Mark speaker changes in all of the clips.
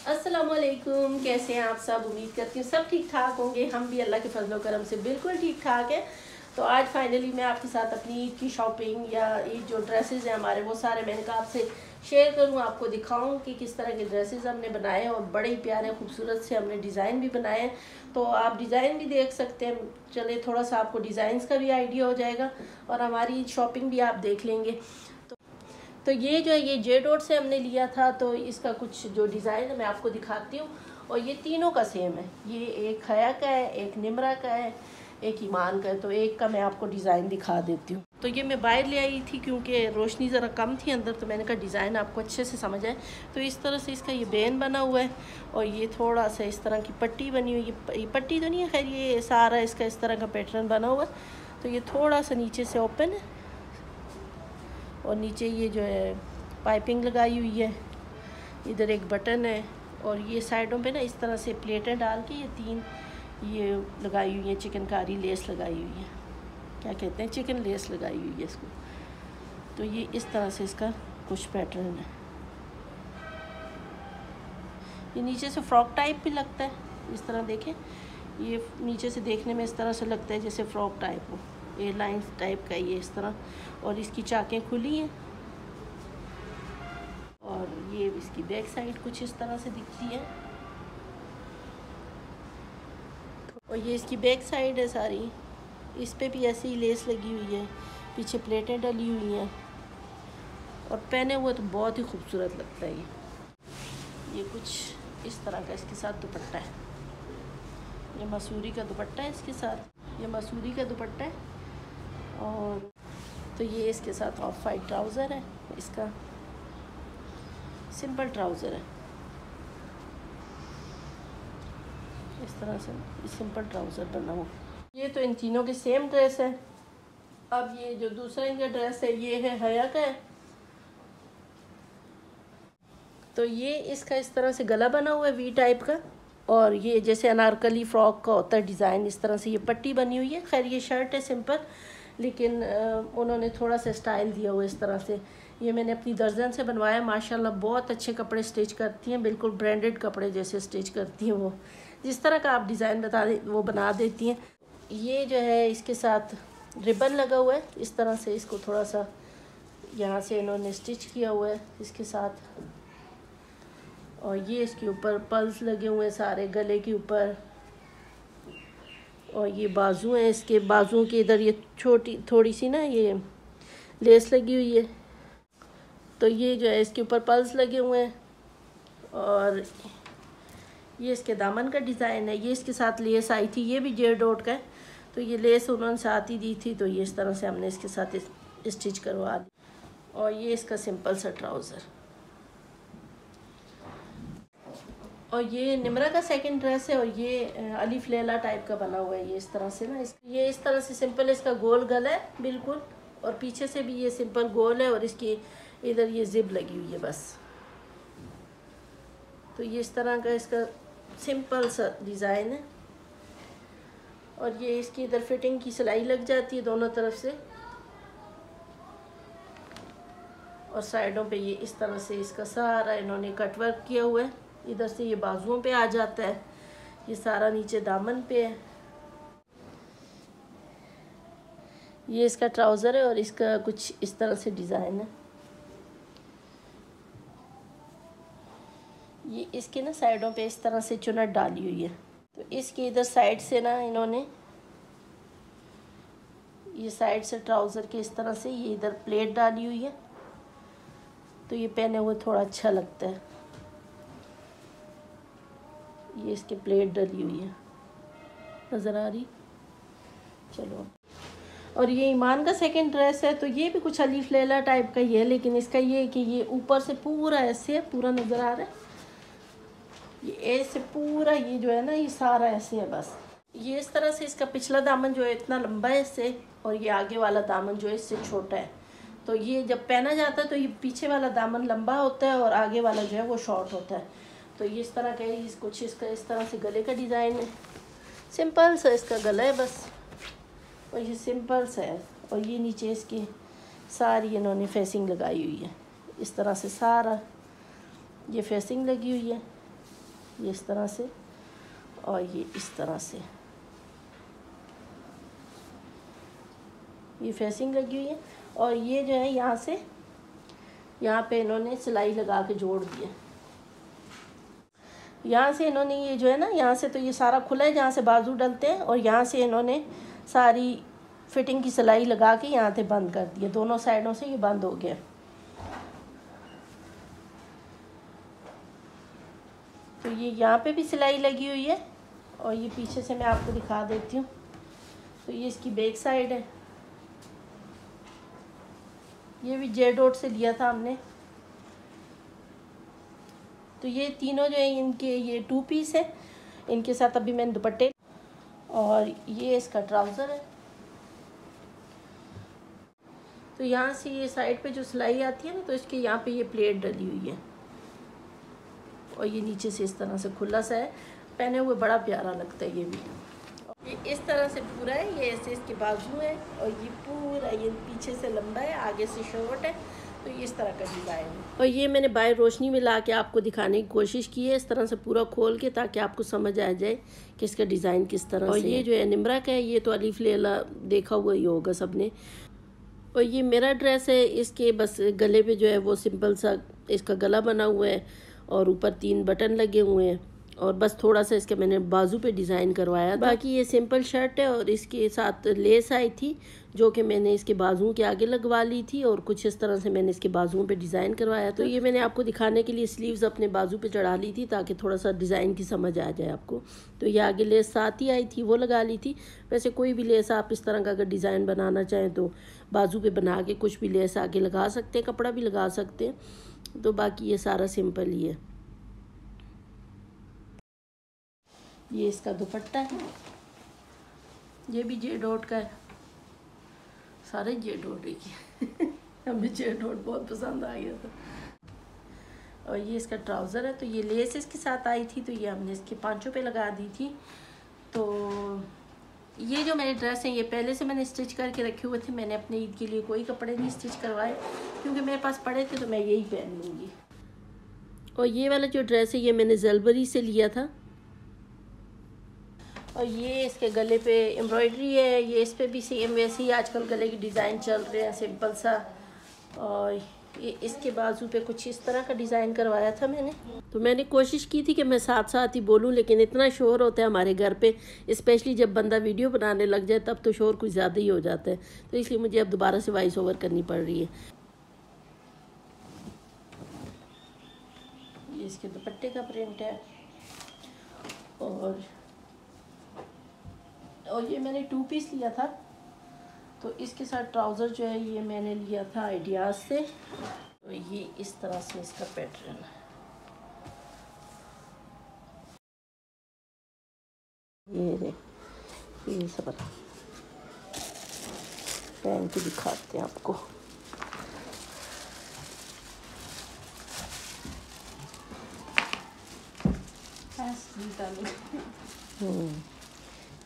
Speaker 1: अस्सलामुअलैकुम, कैसे हैं आप सब। उम्मीद करती हूँ सब ठीक ठाक होंगे। हम भी अल्लाह के फजल करम से बिल्कुल ठीक ठाक है। तो आज फाइनली मैं आपके साथ अपनी ईद की शॉपिंग या ईद जो ड्रेसेस हैं हमारे, वो सारे मैंने कहा आपसे शेयर करूँ, आपको दिखाऊँ कि किस तरह के ड्रेसेस हमने बनाए हैं। और बड़े ही प्यारे खूबसूरत से हमने डिज़ाइन भी बनाए हैं, तो आप डिज़ाइन भी देख सकते हैं। चले थोड़ा सा आपको डिज़ाइंस का भी आइडिया हो जाएगा और हमारी शॉपिंग भी आप देख लेंगे। तो ये जो है ये जे डॉट से हमने लिया था, तो इसका कुछ जो डिज़ाइन है मैं आपको दिखाती हूँ। और ये तीनों का सेम है, ये एक हया का है, एक निमरा का है, एक ईमान का है। तो एक का मैं आपको डिज़ाइन दिखा देती हूँ। तो ये मैं बाहर ले आई थी क्योंकि रोशनी ज़रा कम थी अंदर, तो मैंने कहा डिज़ाइन आपको अच्छे से समझ आए। तो इस तरह से इसका ये बेन बना हुआ है और ये थोड़ा सा इस तरह की पट्टी बनी हुई है। ये पट्टी तो नहीं है, खैर ये सारा इसका इस तरह का पैटर्न बना हुआ है। तो ये थोड़ा सा नीचे से ओपन है और नीचे ये जो है पाइपिंग लगाई हुई है। इधर एक बटन है और ये साइडों पे ना इस तरह से प्लेटें डाल के ये तीन ये लगाई हुई है, चिकनकारी लेस लगाई हुई है, क्या कहते हैं, चिकन लेस लगाई हुई है इसको। तो ये इस तरह से इसका कुछ पैटर्न है। ये नीचे से फ्रॉक टाइप भी लगता है, इस तरह देखें, ये नीचे से देखने में इस तरह से लगता है जैसे फ्रॉक टाइप हो, एयरलाइन टाइप का ये इस तरह। और इसकी चाकें खुली हैं और ये इसकी बैक साइड कुछ इस तरह से दिखती है। और ये इसकी बैक साइड है सारी, इस पे भी ऐसी ही लेस लगी हुई है, पीछे प्लेटें डली हुई हैं और पहने हुए तो बहुत ही खूबसूरत लगता है। ये कुछ इस तरह का इसके साथ दुपट्टा है। ये मसूरी का दुपट्टा है इसके साथ, ये मसूरी का दुपट्टा है। और तो ये इसके साथ ऑफ वाइट ट्राउज़र है, इसका सिंपल ट्राउज़र है, इस तरह से सिंपल ट्राउज़र बना हुआ। ये तो इन तीनों के सेम ड्रेस है। अब ये जो दूसरा इनका ड्रेस है ये है हया का है। तो ये इसका इस तरह से गला बना हुआ है वी टाइप का, और ये जैसे अनारकली फ्रॉक का होता है डिज़ाइन, इस तरह से ये पट्टी बनी हुई है। खैर ये शर्ट है सिंपल, लेकिन उन्होंने थोड़ा सा स्टाइल दिया हुआ इस तरह से। ये मैंने अपनी दर्जन से बनवाया, माशाल्लाह बहुत अच्छे कपड़े स्टिच करती हैं, बिल्कुल ब्रांडेड कपड़े जैसे स्टिच करती हैं वो, जिस तरह का आप डिज़ाइन बता दे वो बना देती हैं। ये जो है इसके साथ रिबन लगा हुआ है, इस तरह से इसको थोड़ा सा यहाँ से इन्होंने स्टिच किया हुआ है इसके साथ। और ये इसके ऊपर पल्स लगे हुए हैं सारे गले के ऊपर। और ये बाजू हैं, इसके बाजुओं के इधर ये छोटी थोड़ी सी ना ये लेस लगी हुई है। तो ये जो है इसके ऊपर पल्स लगे हुए हैं। और ये इसके दामन का डिज़ाइन है, ये इसके साथ लेस आई थी, ये भी जे डॉट का है। तो ये लेस उन्होंने साथ ही दी थी, तो ये इस तरह से हमने इसके साथ स्टिच करवा दी। और ये इसका सिंपल सा ट्राउज़र। और ये निमरा का सेकंड ड्रेस है और ये अलिफ लैला टाइप का बना हुआ है। ये इस तरह से ना ये इस तरह से सिंपल इसका गोल गला है बिल्कुल, और पीछे से भी ये सिंपल गोल है और इसकी इधर ये जिप लगी हुई है बस। तो ये इस तरह का इसका सिंपल सा डिज़ाइन है। और ये इसकी इधर फिटिंग की सिलाई लग जाती है दोनों तरफ से, और साइडों पे ये इस तरह से इसका सारा इन्होंने कटवर्क किया हुआ है। इधर से ये बाजुओं पे आ जाता है, ये सारा नीचे दामन पे है। ये इसका ट्राउज़र है और इसका कुछ इस तरह से डिज़ाइन है। ये इसके ना साइडों पे इस तरह से चुनट डाली हुई है। तो इसके इधर साइड से ना इन्होंने ये साइड से ट्राउज़र के इस तरह से ये इधर प्लेट डाली हुई है, तो ये पहने हुए थोड़ा अच्छा लगता है। ये इसके प्लेट डली हुई है, नज़र आ रही, चलो। और ये ईमान का सेकंड ड्रेस है, तो ये भी कुछ अलीफ लैला टाइप का ही है, लेकिन इसका ये है कि ये ऊपर से पूरा ऐसे है, पूरा नज़र आ रहा है, ये ऐसे पूरा ये जो है ना ये सारा ऐसे है बस। ये इस तरह से इसका पिछला दामन जो है इतना लंबा है इससे, और ये आगे वाला दामन जो है इससे छोटा है। तो ये जब पहना जाता है तो ये पीछे वाला दामन लंबा होता है और आगे वाला जो है वो शॉर्ट होता है। तो ये इस तरह का है, कुछ इसका इस तरह से गले का डिज़ाइन है, सिंपल सा इसका गला है बस, और ये सिंपल सा है। और ये नीचे इसकी सारी इन्होंने फेसिंग लगाई हुई है, इस तरह से सारा ये फेसिंग लगी हुई है। ये इस तरह से और ये इस तरह से, ये फेसिंग लगी हुई है। और ये जो है यहाँ से यहाँ पे इन्होंने सिलाई लगा के जोड़ दिए। यहाँ से इन्होंने ये जो है ना, यहाँ से तो ये सारा खुला है जहाँ से बाजू डलते हैं, और यहाँ से इन्होंने सारी फिटिंग की सिलाई लगा के यहाँ से बंद कर दिए। दोनों साइडों से ये बंद हो गया। तो ये यहाँ पे भी सिलाई लगी हुई है, और ये पीछे से मैं आपको दिखा देती हूँ। तो ये इसकी बैक साइड है। ये भी जे डॉट से लिया था हमने। तो ये तीनों जो है इनके ये 2 पीस है। इनके साथ अभी मैंने दुपट्टे, और ये इसका ट्राउज़र है। तो यहाँ से ये साइड पे जो सिलाई आती है ना, तो इसके यहाँ पे ये प्लेट डली हुई है, और ये नीचे से इस तरह से खुला सा है। पहने हुए बड़ा प्यारा लगता है। ये भी ये इस तरह से पूरा है। ये ऐसे इसके बाजू है, और ये पूरा ये पीछे से लंबा है, आगे से शॉर्ट है। तो ये इस तरह का डिज़ाइन है। और ये मैंने बाय रोशनी में ला के आपको दिखाने की कोशिश की है, इस तरह से पूरा खोल के, ताकि आपको समझ आ जाए कि इसका डिज़ाइन किस तरह से। और ये जो है निम्रा का है, ये तो अलीफ लेला देखा हुआ ही होगा सबने। और ये मेरा ड्रेस है। इसके बस गले पे जो है वो सिंपल सा इसका गला बना हुआ है, और ऊपर 3 बटन लगे हुए हैं, और बस थोड़ा सा इसके मैंने बाजू पे डिज़ाइन करवाया था। बाकी ये सिंपल शर्ट है, और इसके साथ लेस आई थी जो कि मैंने इसके बाजुओं के आगे लगवा ली थी, और कुछ इस तरह से मैंने इसके बाजुओं पे डिज़ाइन करवाया था। तो ये मैंने आपको दिखाने के लिए स्लीव्स अपने बाजू पे चढ़ा ली थी, ताकि थोड़ा सा डिज़ाइन की समझ आ जाए आपको। तो ये आगे लेस साथ ही आई थी, वो लगा ली थी। वैसे कोई भी लेस आप इस तरह का अगर डिज़ाइन बनाना चाहें तो बाजू पे बना के कुछ भी लेस आगे लगा सकते हैं, कपड़ा भी लगा सकते हैं। तो बाकी ये सारा सिंपल ही है। ये इसका दुपट्टा है, ये भी जे डॉट का है। सारे जे डॉट ही हमें जे डॉट बहुत पसंद आ गया था। और ये इसका ट्राउज़र है। तो ये लेस इसके साथ आई थी, तो ये हमने इसके पांचों पे लगा दी थी। तो ये जो मेरे ड्रेस हैं, ये पहले से मैंने स्टिच करके रखे हुए थे। मैंने अपने ईद के लिए कोई कपड़े नहीं स्टिच करवाए, क्योंकि मेरे पास पड़े थे, तो मैं यही पहन लूँगी। और ये वाला जो ड्रेस है, ये मैंने ज़लबरी से लिया था। और ये इसके गले पे एम्ब्रॉयडरी है। ये इस पे भी सेम वैसे ही आजकल गले की डिज़ाइन चल रहे हैं, सिंपल सा। और ये इसके बाजू पे कुछ इस तरह का डिज़ाइन करवाया था मैंने। तो मैंने कोशिश की थी कि मैं साथ साथ ही बोलूं, लेकिन इतना शोर होता है हमारे घर पे, स्पेशली जब बंदा वीडियो बनाने लग जाए, तब तो शोर कुछ ज़्यादा ही हो जाता है। तो इसलिए मुझे अब दोबारा से वॉइस ओवर करनी पड़ रही है। ये इसके दुपट्टे का प्रिंट है। और ये मैंने 2 पीस लिया था। तो इसके साथ ट्राउज़र जो है ये मैंने लिया था आइडियाज़ से। तो ये इस तरह से इसका पैटर्न है। ये सब पहन के दिखाते हैं आपको।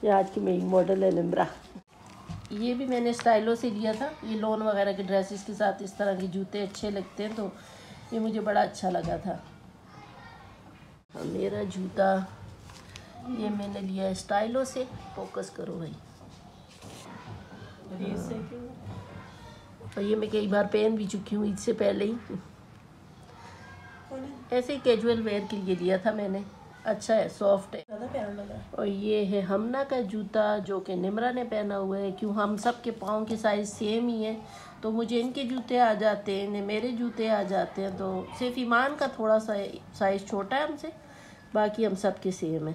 Speaker 1: ये आज की मेरी मॉडल है निम्रा। ये भी मैंने स्टाइलो से लिया था। ये लॉन वगैरह के ड्रेसेस के साथ इस तरह के जूते अच्छे लगते हैं, तो ये मुझे बड़ा अच्छा लगा था। मेरा जूता ये मैंने लिया है स्टाइलो से। फोकस करो भाई। और ये मैं कई बार पहन भी चुकी हूँ इससे पहले ही। ऐसे ही कैजुअल वेयर के लिए लिया था मैंने। अच्छा है, सॉफ्ट है, ज़्यादा प्यारा लगा। और ये है हमना का जूता, जो कि निम्रा ने पहना हुआ है। क्यों, हम सब के पाँव के साइज़ सेम ही है, तो मुझे इनके जूते आ जाते हैं, इन्हें मेरे जूते आ जाते हैं। तो सिर्फ ईमान का थोड़ा सा साइज़ छोटा है हमसे, बाकी हम सब के सेम है।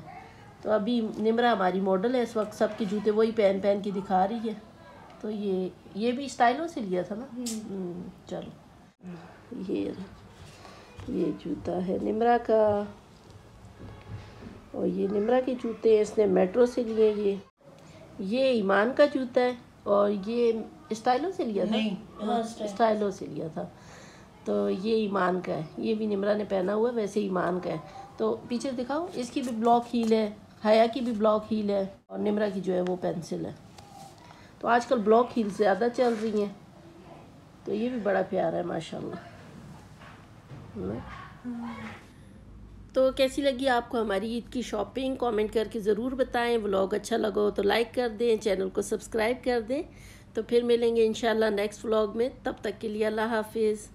Speaker 1: तो अभी निम्रा हमारी मॉडल है इस वक्त, सबके जूते वही पहन पहन के दिखा रही है। तो ये भी स्टाइलों से लिया था ना। चलो, ये जूता है निम्रा का। और ये निम्रा के जूते इसने मेट्रो से लिए। ये ईमान का जूता है, और ये स्टाइलो से लिया था। नहीं, स्टाइलो से लिया था। तो ये ईमान का है, ये भी निम्रा ने पहना हुआ है, वैसे ईमान का है। तो पीछे दिखाओ, इसकी भी ब्लॉक हील है, हया की भी ब्लॉक हील है, और निम्रा की जो है वो पेंसिल है। तो आजकल ब्लॉक हील ज़्यादा चल रही हैं। तो ये भी बड़ा प्यारा है माशाल्लाह। तो कैसी लगी आपको हमारी ईद की शॉपिंग, कमेंट करके ज़रूर बताएं। व्लॉग अच्छा लगा हो तो लाइक कर दें, चैनल को सब्सक्राइब कर दें। तो फिर मिलेंगे इंशाल्लाह नेक्स्ट व्लॉग में, तब तक के लिए अल्लाह हाफिज़।